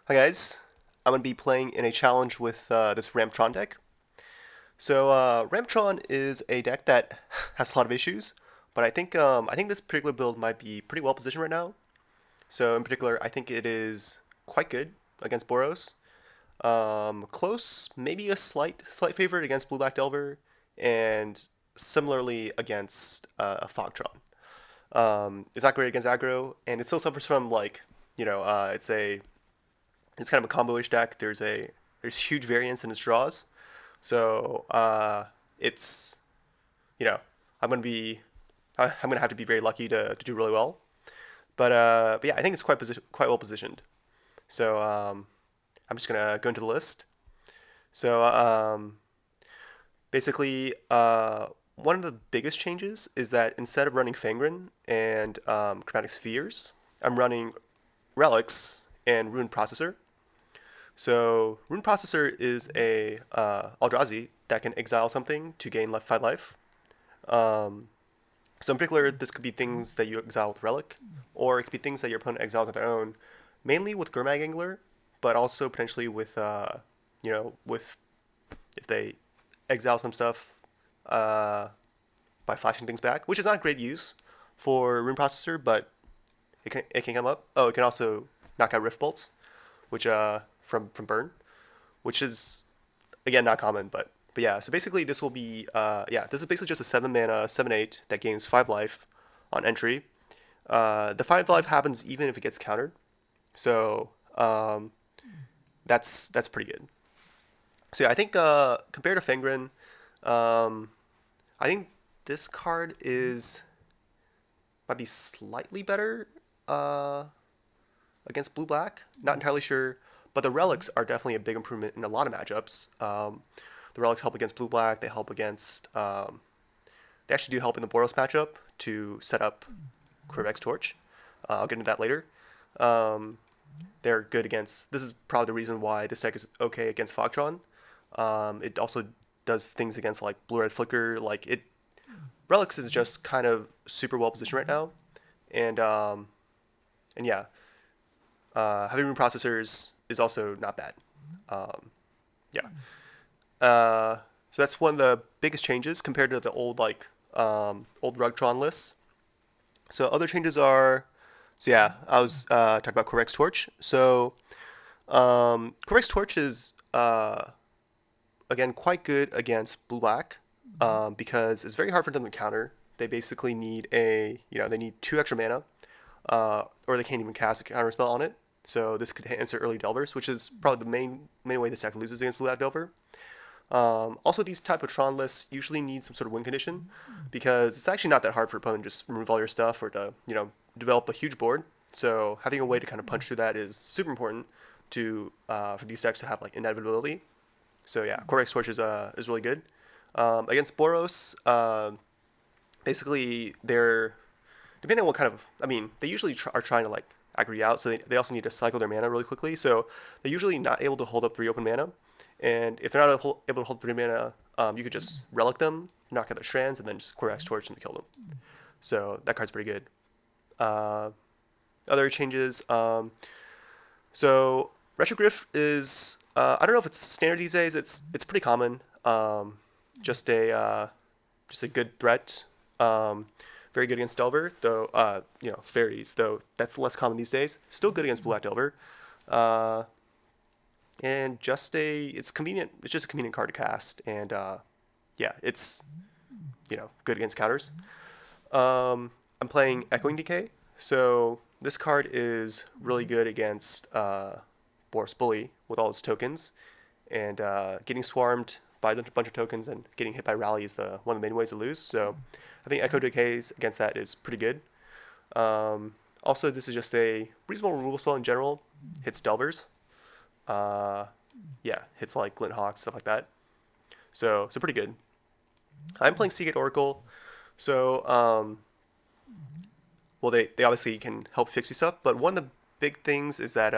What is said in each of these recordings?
Hi guys, I'm going to be playing in a challenge with this Rune Tron deck. So Rune Tron is a deck that has a lot of issues, but I think this particular build might be pretty well positioned right now. So in particular, I think it is quite good against Boros. Close, maybe a slight favorite against Blue Black Delver, and similarly against Fogtron. It's not great against aggro, and it still suffers from it's kind of a combo-ish deck. There's huge variance in its draws, so it's you know I'm gonna be I'm gonna have to be very lucky to do really well. But yeah, I think it's quite well positioned. So I'm just gonna go into the list. So basically, one of the biggest changes is that instead of running Fangren and Chromatic Spheres, I'm running Relics and Rune Processor. So Rune Processor is a Eldrazi that can exile something to gain left 5 life. So in particular, this could be things that you exile with Relic, or it could be things that your opponent exiles on their own, mainly with Gurmag Angler, but also potentially with, with if they exile some stuff by flashing things back, which is not great use for Rune Processor, but it can come up. Oh, it can also knock out Rift Bolts, which from burn, which is again not common, but yeah. So basically, this will be this is basically just a 7 mana 7/8 that gains 5 life on entry. The 5 life happens even if it gets countered, so that's pretty good. So yeah, I think compared to Fengrin, I think this card is might be slightly better against blue black. Not entirely sure, but the relics are definitely a big improvement in a lot of matchups. The relics help against blue black. They help against. They actually do help in the Boros matchup to set up Cortex Torch. I'll get into that later. They're good against. This is probably the reason why this deck is okay against Fogtron. It also does things against like blue red flicker. Like it, relics is just kind of super well positioned right now, and yeah, having Rune Processors is also not bad. Yeah. So that's one of the biggest changes compared to the old old Rugtron lists. So other changes are, so yeah, I was talking about Cortex Torch. So Cortex Torch is again quite good against blue black because it's very hard for them to counter. They basically need they need 2 extra mana, or they can't even cast a counter spell on it. So this could answer early Delvers, which is probably the main way this deck loses against Blue Black Delver. Also, these type of Tron lists usually need some sort of win condition because it's actually not that hard for opponent to just remove all your stuff or to develop a huge board. So having a way to kind of punch through that is super important to for these decks to have like inevitability. So yeah, Cortex Torch is really good against Boros. Basically, they're depending on what kind of they usually are trying to like aggro you out, so they also need to cycle their mana really quickly. So they're usually not able to hold up 3 open mana. And if they're not able to hold 3 mana, you could just relic them, knock out their strands, and then just Cortex Torch them to kill them. So that card's pretty good. Other changes. So Retro Griff is I don't know if it's standard these days. It's pretty common. Just a good threat. Very good against Delver, though. Fairies, though that's less common these days. Still good against Black Delver. And it's convenient. It's just a convenient card to cast, and yeah, it's good against counters. I'm playing Echoing Decay, so this card is really good against Boros Bully with all its tokens, and getting swarmed by a bunch of tokens and getting hit by Rally is one of the main ways to lose. So I think Echo Decays against that is pretty good. Also, this is just a reasonable removal spell in general. Hits Delvers. Yeah, hits like Glint Hawk, stuff like that. So pretty good. I'm playing Seagate Oracle, so they obviously can help fix you stuff, but one of the big things is that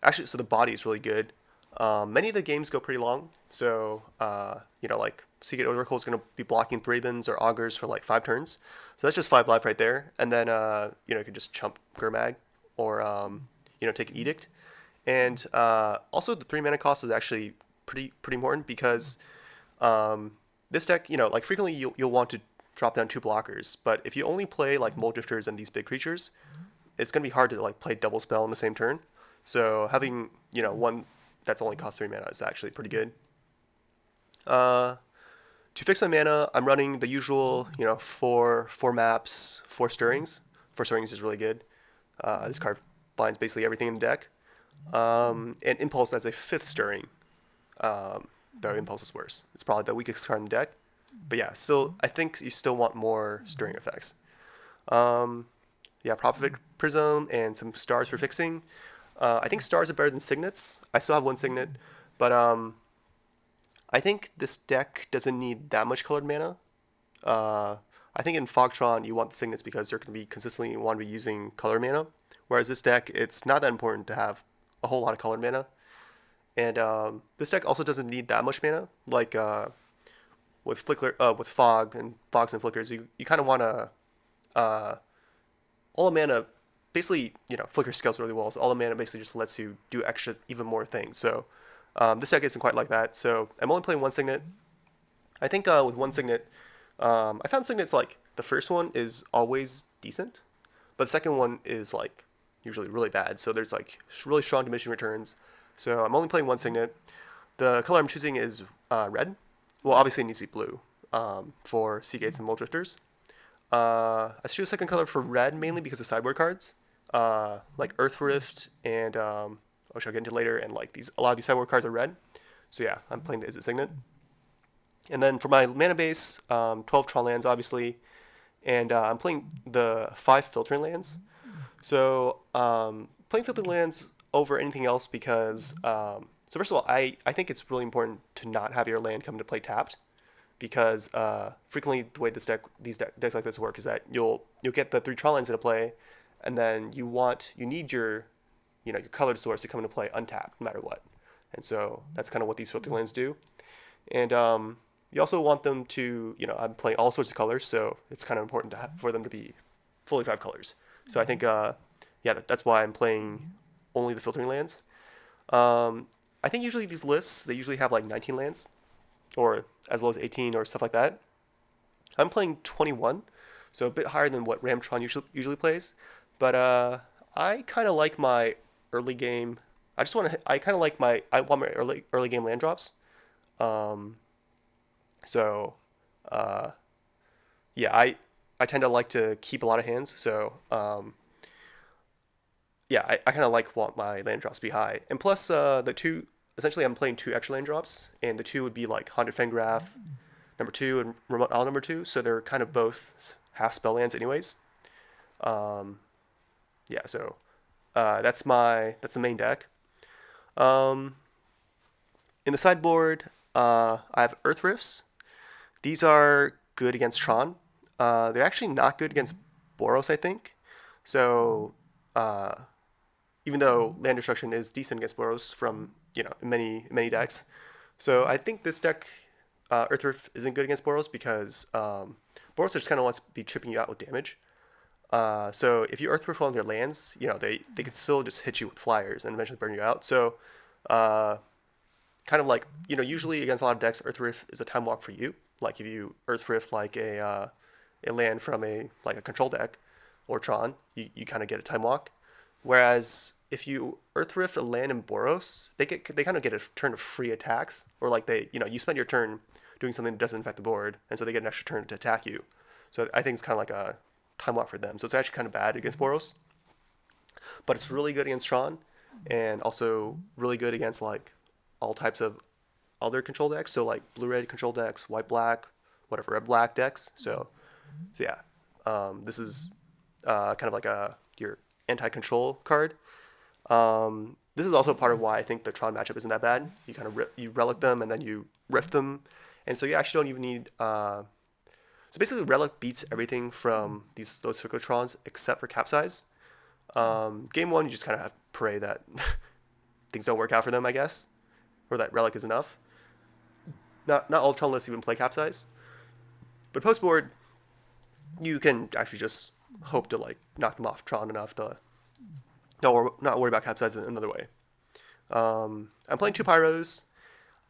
actually, so the body is really good. Many of the games go pretty long, so like Seagate Oracle is going to be blocking Thrabins or Augurs for like 5 turns, so that's just 5 life right there, and then you can just chump Gurmag or take an Edict. And also the 3 mana cost is actually pretty important because this deck, like frequently you'll want to drop down 2 blockers, but if you only play like Mold Drifters and these big creatures, it's gonna be hard to like play double spell in the same turn. So having one that's only cost 3 mana is actually pretty good. To fix my mana, I'm running the usual, four maps, 4 stirrings. 4 stirrings is really good. This card binds basically everything in the deck. And Impulse as a 5th stirring. Though Impulse is worse. It's probably the weakest card in the deck. But yeah, still, I think you still want more stirring effects. Yeah, Prophet Prism and some stars for fixing. I think stars are better than signets. I still have 1 signet, but I think this deck doesn't need that much colored mana. I think in Fogtron you want the signets because they're going to be consistently want to be using colored mana, whereas this deck it's not that important to have a whole lot of colored mana. And this deck also doesn't need that much mana. Like with Fogs and Flickers, you kind of want to all the mana. Basically, Flicker scales really well, so all the mana basically just lets you do extra, even more things. So this deck isn't quite like that. So I'm only playing 1 signet. I think with 1 signet, I found signets like the first one is always decent, but the second one is like usually really bad. So there's like really strong diminishing returns. So I'm only playing 1 signet. The color I'm choosing is red. Well, obviously it needs to be blue for Seagates and Mold Drifters. I choose a second color for red mainly because of sideboard cards, like Earth Rift and which I'll get into later, and like a lot of these sideboard cards are red. So yeah, I'm playing the Izzet Signet. And then for my mana base, 12 Tron lands obviously, and I'm playing the 5 filtering lands. So playing filtering lands over anything else because so first of all, I think it's really important to not have your land come into play tapped, because frequently the way these decks like this work is that you'll get the 3 Tron lands into play, and then you need your your colored source to come into play untapped no matter what. And so that's kind of what these filtering lands do. And you also want them to, I'm playing all sorts of colors, so it's kind of important for them to be fully 5 colors. So I think, yeah, that's why I'm playing only the filtering lands. I think usually these lists, they usually have like 19 lands, or as low as 18 or stuff like that. I'm playing 21, so a bit higher than what Ramtron usually plays. But I kind of like my early game. I want my early game land drops. So yeah, I tend to like to keep a lot of hands. So yeah, I kind of want my land drops to be high. And plus essentially I'm playing 2 extra land drops, and the 2 would be like Haunted Fengraf number 2 and Remote Isle number 2. So they're kind of both half spell lands anyways. Yeah, so that's the main deck. In the sideboard, I have Earth Rifts. These are good against Tron. They're actually not good against Boros, I think. So even though land destruction is decent against Boros from many decks, so I think this deck Earth Rift isn't good against Boros because Boros just kind of wants to be chipping you out with damage. So if you Earth Rift one of their lands, they can still just hit you with flyers and eventually burn you out. So kind of like usually against a lot of decks, Earth Rift is a time walk for you. Like if you Earth Rift like a land from a control deck or Tron, you kind of get a time walk. Whereas if you Earth Rift a land in Boros, they kind of get a turn of free attacks, or like you spend your turn doing something that doesn't affect the board, and so they get an extra turn to attack you. So I think it's kind of like a time walk for them. So it's actually kind of bad against Boros, but it's really good against Tron, and also really good against like all types of other control decks. So like blue-red control decks, white-black, whatever, red-black decks. So yeah, this is kind of like your anti-control card. This is also part of why I think the Tron matchup isn't that bad. You kind of you relic them and then you rift them, and so you actually don't even need. So basically, relic beats everything from those Flicker Trons except for capsize. Game 1, you just kind of have to pray that things don't work out for them, I guess, or that relic is enough. Not all Tron lists even play capsize, but post board, you can actually just hope to like knock them off Tron enough to not worry about capsize in another way. I'm playing 2 Pyros.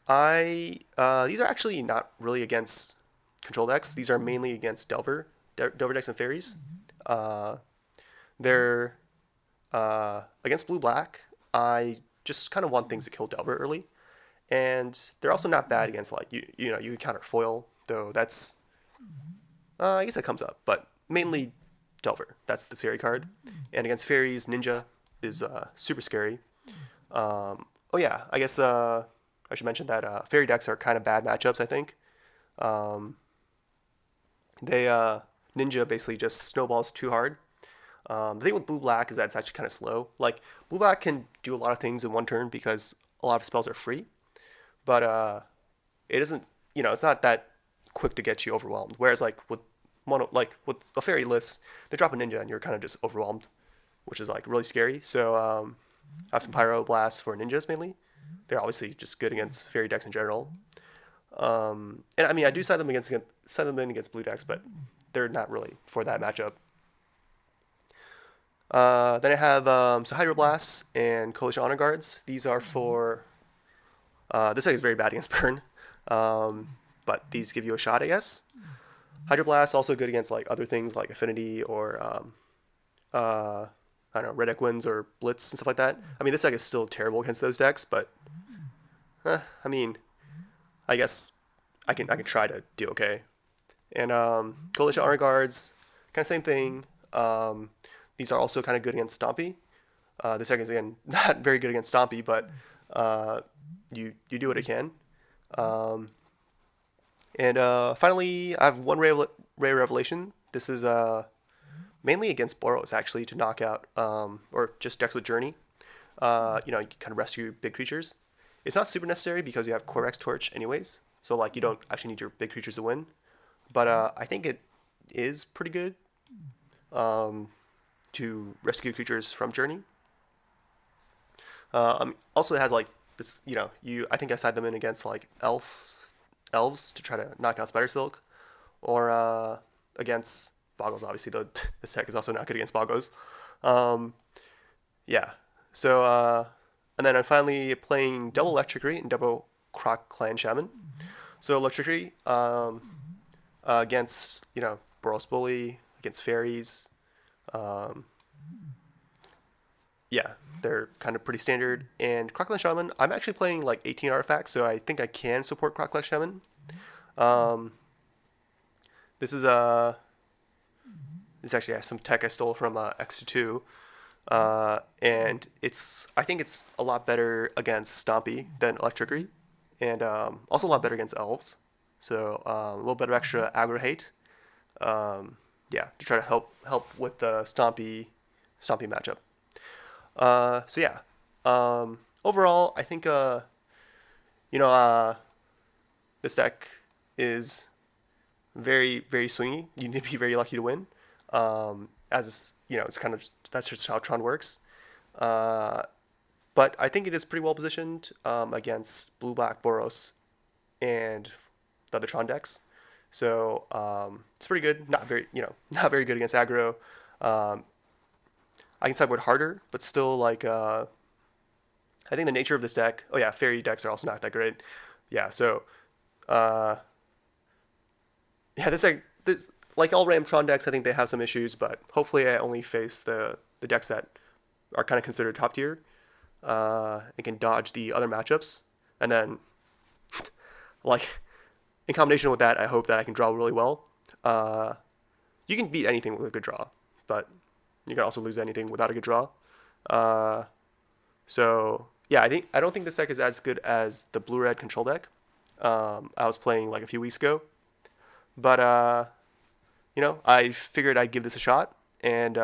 These are actually not really against control decks. These are mainly against Delver decks and fairies. They're against blue-black. I just kind of want things to kill Delver early, and they're also not bad against like you know you can counter foil, though that's I guess that comes up, but mainly Delver. That's the scary card, and against fairies, Ninja is super scary. Oh yeah, I guess I should mention that fairy decks are kind of bad matchups. I think they Ninja basically just snowballs too hard. The thing with blue black is that it's actually kind of slow. Like blue black can do a lot of things in one turn because a lot of spells are free, but it isn't. You know, it's not that quick to get you overwhelmed. Whereas like with with a fairy list, they drop a ninja and you're kind of just overwhelmed, which is like really scary. So I have some pyro blasts for ninjas mainly. They're obviously just good against fairy decks in general. And I mean, I do side them in against blue decks, but they're not really for that matchup. Then I have some Hydroblasts and Coalition Honor Guards. These are for... this deck is very bad against Burn, but these give you a shot, I guess. Hydroblast also good against like other things like Affinity or I don't know, Red Equins or Blitz and stuff like that. I mean, this deck is still terrible against those decks, but I mean, I guess I can try to do okay. And Coalition Honor Guards, kind of same thing. These are also kind of good against Stompy. This deck is again not very good against Stompy, but you do what it can. And finally, I have one Rare Revelation. This is mainly against Boros, actually, to knock out, or just decks with Journey. You know, you kind of rescue big creatures. It's not super necessary because you have Cortex Torch anyways, so like you don't actually need your big creatures to win. But I think it is pretty good to rescue creatures from Journey. Also, it has like this, you know, I think I side them in against like elves to try to knock out Spider Silk, or against Boggles. Obviously, this deck is also not good against Boggles. Yeah. So and then I'm finally playing double Electricity and double Croc Clan Shaman. So Electricity against, you know, Boros Bully, against fairies. Yeah, they're kind of pretty standard. And Croc Clan Shaman, I'm actually playing like 18 artifacts, so I think I can support Croc Clan Shaman. This is this actually has some tech I stole from X2, and I think it's a lot better against Stompy than Electricity, and also a lot better against elves. So a little bit of extra aggro hate, yeah, to try to help with the Stompy matchup. So yeah, overall, I think you know, this deck is very, very swingy. You need to be very lucky to win. As you know, it's kind of, that's just how Tron works. But I think it is pretty well positioned against blue-black Boros and the other Tron decks. So it's pretty good. Not very good against aggro. I can sideboard harder, but still like I think the nature of this deck. Oh yeah, fairy decks are also not that great. Yeah, so yeah, this like all Ram Tron decks, I think they have some issues, but hopefully I only face the decks that are kind of considered top tier and can dodge the other matchups. And then like in combination with that, I hope that I can draw really well. You can beat anything with a good draw, but you can also lose anything without a good draw. So yeah, I don't think this deck is as good as the blue-red control deck I was playing like a few weeks ago. But you know, I figured I'd give this a shot and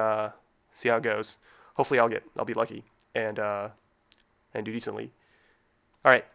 see how it goes. Hopefully I'll be lucky and do decently. All right,